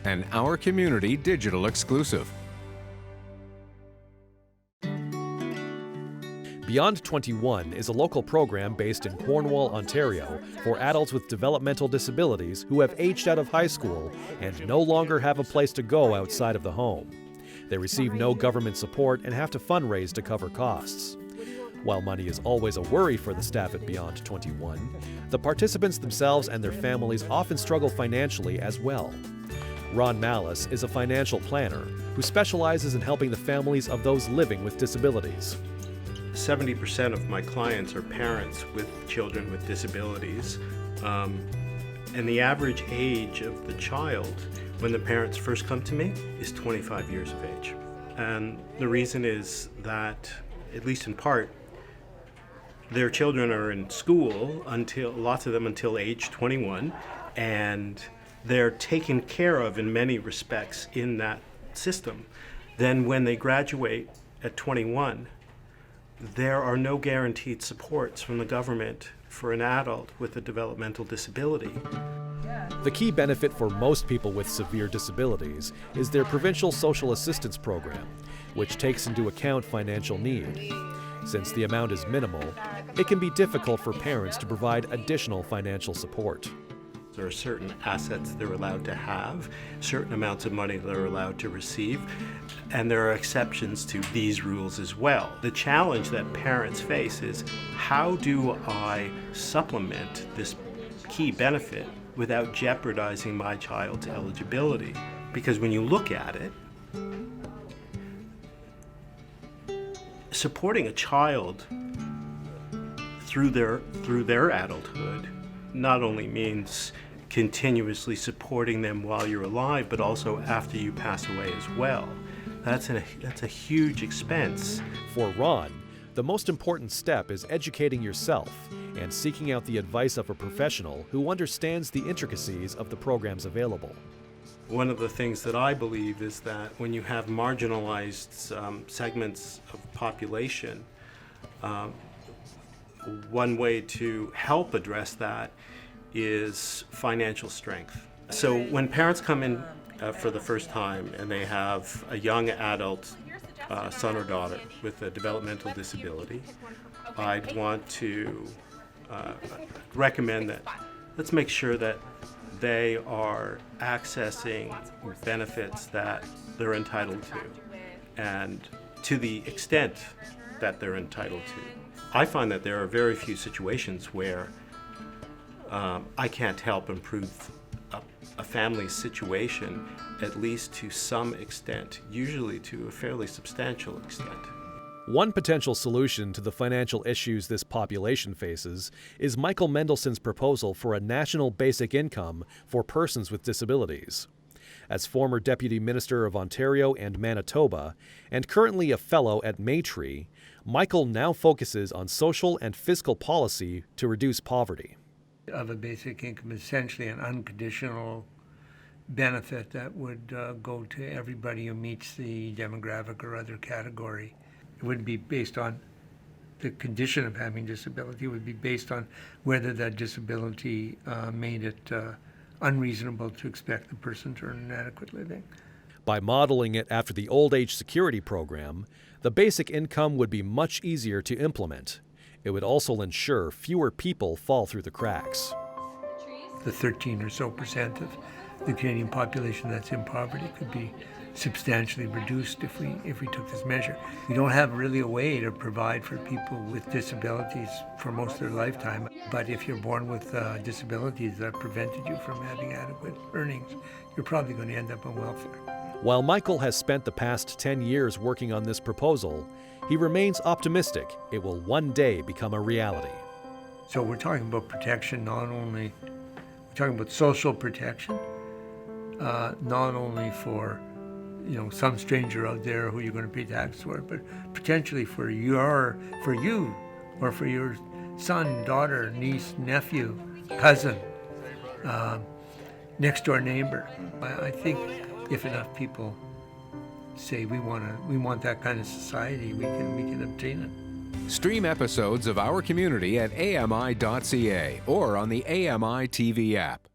an Our Community digital exclusive. Beyond 21 is a local program based in Cornwall, Ontario, for adults with developmental disabilities who have aged out of high school and no longer have a place to go outside of the home. They receive no government support and have to fundraise to cover costs. While money is always a worry for the staff at Beyond 21, the participants themselves and their families often struggle financially as well. Ron Malice is a financial planner who specializes in helping the families of those living with disabilities. 70% of my clients are parents with children with disabilities, and the average age of the child when the parents first come to me is 25 years of age. And the reason is that, at least in part, their children are in school lots of them until age 21, and they're taken care of in many respects in that system. Then when they graduate at 21, there are no guaranteed supports from the government for an adult with a developmental disability. The key benefit for most people with severe disabilities is their provincial social assistance program, which takes into account financial need. Since the amount is minimal, it can be difficult for parents to provide additional financial support. There are certain assets they're allowed to have, certain amounts of money they're allowed to receive, and there are exceptions to these rules as well. The challenge that parents face is, how do I supplement this key benefit without jeopardizing my child's eligibility? Because when you look at it, supporting a child through their adulthood not only means continuously supporting them while you're alive, but also after you pass away as well. That's a huge expense. For Ron, the most important step is educating yourself and seeking out the advice of a professional who understands the intricacies of the programs available. One of the things that I believe is that when you have marginalized segments of population, one way to help address that is financial strength. So when parents come in for the first time and they have a young adult son or daughter with a developmental disability, I'd want to recommend that let's make sure that they are accessing benefits that they're entitled to, and to the extent that they're entitled to. I find that there are very few situations where I can't help improve a family's situation, at least to some extent, usually to a fairly substantial extent. One potential solution to the financial issues this population faces is Michael Mendelson's proposal for a national basic income for persons with disabilities. As former Deputy Minister of Ontario and Manitoba, and currently a fellow at Maytree, Michael now focuses on social and fiscal policy to reduce poverty. Of a basic income, essentially an unconditional benefit that would go to everybody who meets the demographic or other category. It wouldn't be based on the condition of having disability. It would be based on whether that disability made it unreasonable to expect the person to earn an adequate living. By modeling it after the Old Age Security Program, the basic income would be much easier to implement. It would also ensure fewer people fall through the cracks. The 13% or so of the Canadian population that's in poverty could be substantially reduced if we took this measure. We don't have really a way to provide for people with disabilities for most of their lifetime, but if you're born with disabilities that prevented you from having adequate earnings, you're probably going to end up on welfare. While Michael has spent the past 10 years working on this proposal, he remains optimistic it will one day become a reality. So we're talking about protection, we're talking about social protection, not only for some stranger out there who you're going to pay tax for, but potentially for you or for your son, daughter, niece, nephew, cousin, next door neighbor. I think if enough people say we want that kind of society, we can obtain it. Stream episodes of Our Community at AMI.ca or on the AMI TV app.